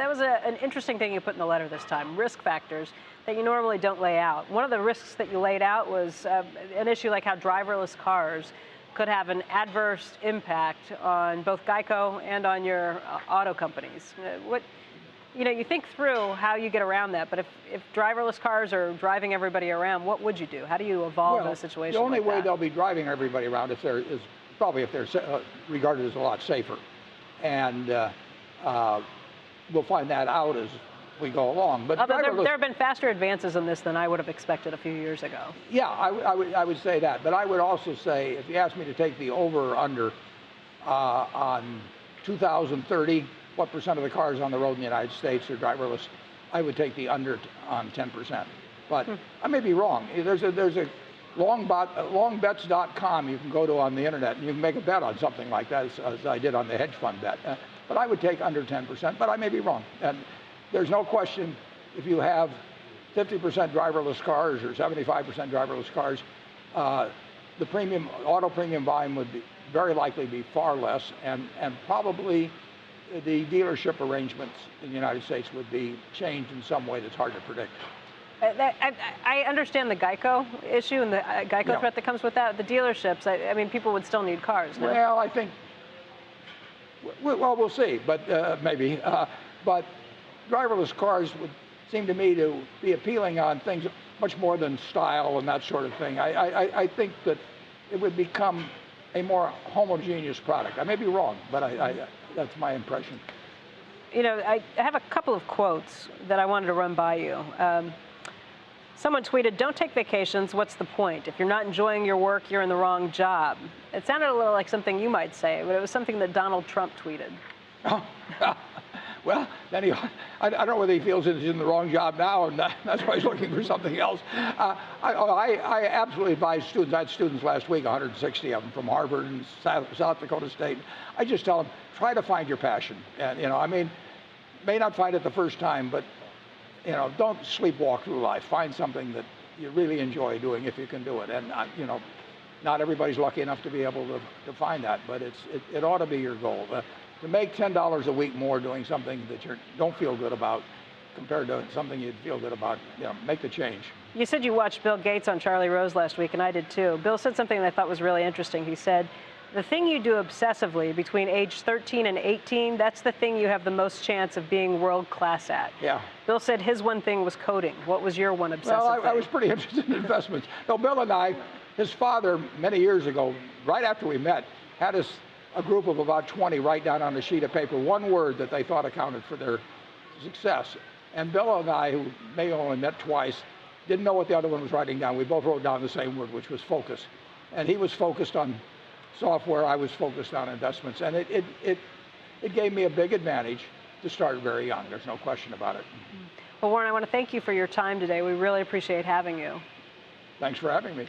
that was an interesting thing you put in the letter this time, risk factors that you normally don't lay out. One of the risks that you laid out was an issue like how driverless cars could have an adverse impact on both Geico and on your auto companies. You think through how you get around that, but if driverless cars are driving everybody around, what would you do? How do you evolve in a situation the only like way that? they'll be driving everybody around if they're regarded as a lot safer, and we'll find that out as we go along. But there have been faster advances in this than I would have expected a few years ago. Yeah, I would say that, but I would also say, if you ask me to take the over or under on 2030, what percent of the cars on the road in the United States are driverless, I would take the under on 10%. But I may be wrong. There's a longbets.com you can go to on the internet, and you can make a bet on something like that, as I did on the hedge fund bet. But I would take under 10%, but I may be wrong. And there's no question, if you have 50% driverless cars or 75% driverless cars, the auto premium volume would very likely be far less, and probably the dealership arrangements in the United States would be changed in some way that's hard to predict. I understand the Geico issue and the Geico threat that comes with that. The dealerships, I mean, people would still need cars. No? Well, I think, well, we'll see, but maybe. But driverless cars would seem to me to be appealing on things much more than style and that sort of thing. I think that it would become a more homogeneous product. I may be wrong, but that's my impression. I have a couple of quotes that I wanted to run by you. Someone tweeted, "Don't take vacations, what's the point? If you're not enjoying your work, you're in the wrong job." It sounded a little like something you might say, but it was something that Donald Trump tweeted. Oh, well, then I don't know whether he feels he's in the wrong job now, and that's why he's looking for something else. I absolutely advise students. I had students last week, 160 of them from Harvard and South Dakota State. I just tell them, try to find your passion. And, I mean, may not find it the first time, but, don't sleepwalk through life. Find something that you really enjoy doing if you can do it. And, not everybody's lucky enough to be able to find that, but it ought to be your goal. To make $10 a week more doing something that you don't feel good about compared to something you'd feel good about, make the change. You said you watched Bill Gates on Charlie Rose last week, and I did too. Bill said something that I thought was really interesting. He said, the thing you do obsessively between age 13 and 18, that's the thing you have the most chance of being world class at. Yeah. Bill said his one thing was coding. What was your one obsessive thing? I was pretty interested in investments. No, Bill and I, his father, many years ago, right after we met, had us a group of about 20 write down on a sheet of paper one word that they thought accounted for their success. And Bill and I, who may have only met twice, didn't know what the other one was writing down. We both wrote down the same word, which was focus. And he was focused on software, I was focused on investments. And it gave me a big advantage to start very young. There's no question about it. Well, Warren, I want to thank you for your time today. We really appreciate having you. Thanks for having me.